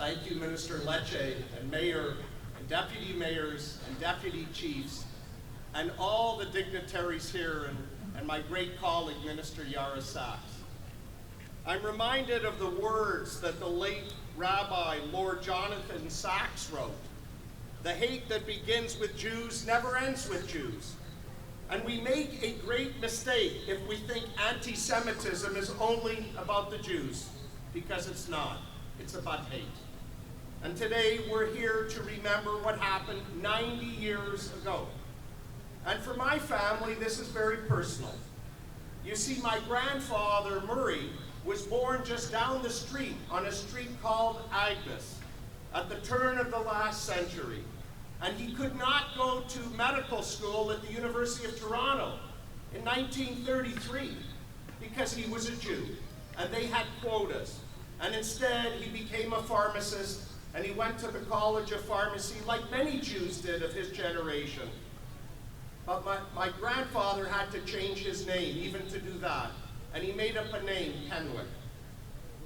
Thank you, Minister Lecce, and Mayor, and Deputy Mayors, and Deputy Chiefs, and all the dignitaries here, and my great colleague, Minister Yara Sachs. I'm reminded of the words that the late Rabbi Lord Jonathan Sachs wrote. The hate that begins with Jews never ends with Jews. And we make a great mistake if we think anti-Semitism is only about the Jews, because it's not. It's about hate. And today we're here to remember what happened 90 years ago. And for my family, this is very personal. You see, my grandfather, Murray, was born just down the street on a street called Agnes at the turn of the last century. And he could not go to medical school at the University of Toronto in 1933 because he was a Jew and they had quotas. And instead he became a pharmacist and he went to the College of Pharmacy like many Jews did of his generation. But my grandfather had to change his name even to do that, and he made up a name, Penwick.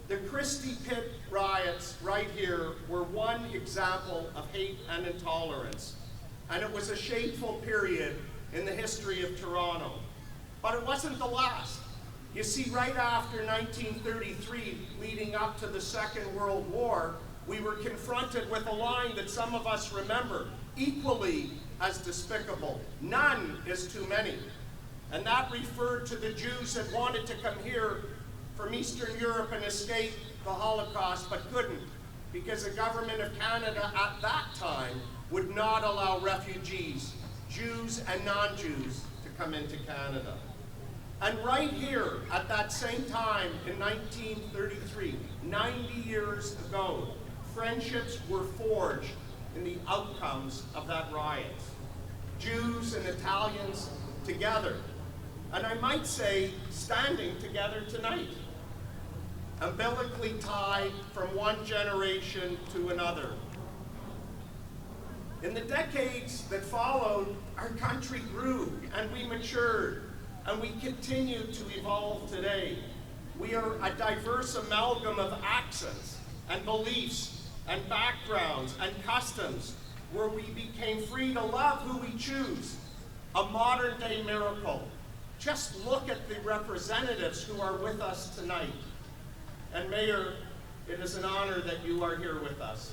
The Christie Pit riots right here were one example of hate and intolerance, and it was a shameful period in the history of Toronto. But it wasn't the last. You see, right after 1933, leading up to the Second World War, we were confronted with a line that some of us remember, equally as despicable. None is too many. And that referred to the Jews that wanted to come here from Eastern Europe and escape the Holocaust, but couldn't, because the government of Canada at that time would not allow refugees, Jews and non-Jews, to come into Canada. And right here, at that same time in 1933, 90 years ago, friendships were forged in the outcomes of that riot. Jews and Italians together, and I might say standing together tonight, umbilically tied from one generation to another. In the decades that followed, our country grew and we matured, and we continue to evolve today. We are a diverse amalgam of accents and beliefs and backgrounds and customs, where we became free to love who we choose, a modern-day miracle. Just look at the representatives who are with us tonight. And Mayor, it is an honor that you are here with us.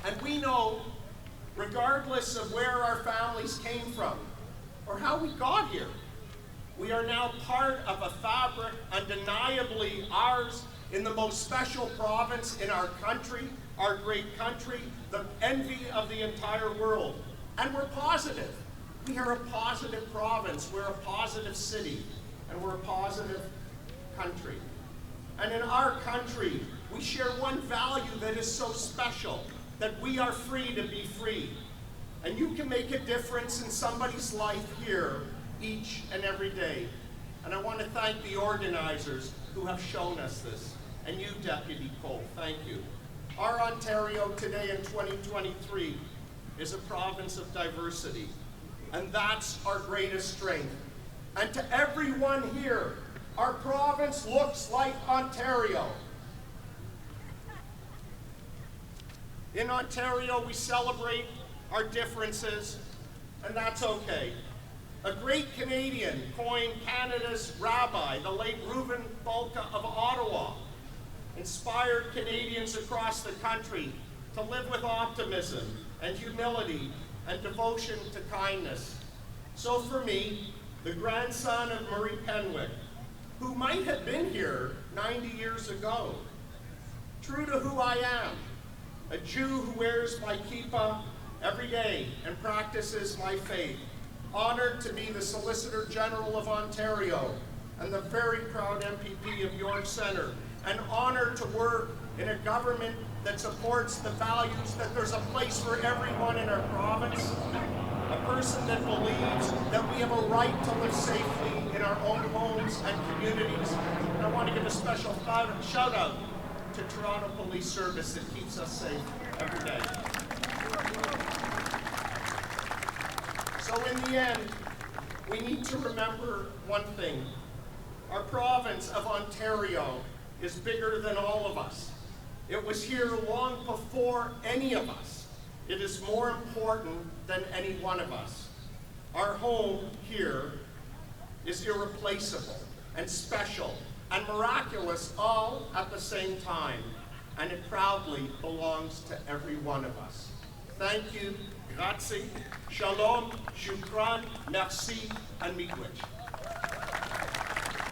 And we know, regardless of where our families came from or how we got here, we are now part of a fabric undeniably ours in the most special province in our country, our great country, the envy of the entire world. And we're positive. We are a positive province, we're a positive city, and we're a positive country. And in our country, we share one value that is so special, that we are free to be free. And you can make a difference in somebody's life here each and every day. And I want to thank the organizers who have shown us this. And you, Deputy Cole, thank you. Our Ontario today in 2023 is a province of diversity. And that's our greatest strength. And to everyone here, our province looks like Ontario. In Ontario, we celebrate our differences, and that's okay. A great Canadian coined Canada's rabbi, the late Reuben Bulka of Ottawa, inspired Canadians across the country to live with optimism and humility and devotion to kindness. So for me, the grandson of Murray Penwick, who might have been here 90 years ago, true to who I am, a Jew who wears my kippah every day and practices my faith, honored to be the Solicitor General of Ontario and the very proud MPP of York Centre, and honored to work in a government that supports the values that there's a place for everyone in our province, a person that believes that we have a right to live safely in our own homes and communities. And I want to give a special shout out to Toronto Police Service that keeps us safe every day. So in the end, we need to remember one thing. Our province of Ontario is bigger than all of us. It was here long before any of us. It is more important than any one of us. Our home here is irreplaceable and special and miraculous all at the same time, and it proudly belongs to every one of us. Thank you, grazie, shalom, shukran, merci, and miigwech.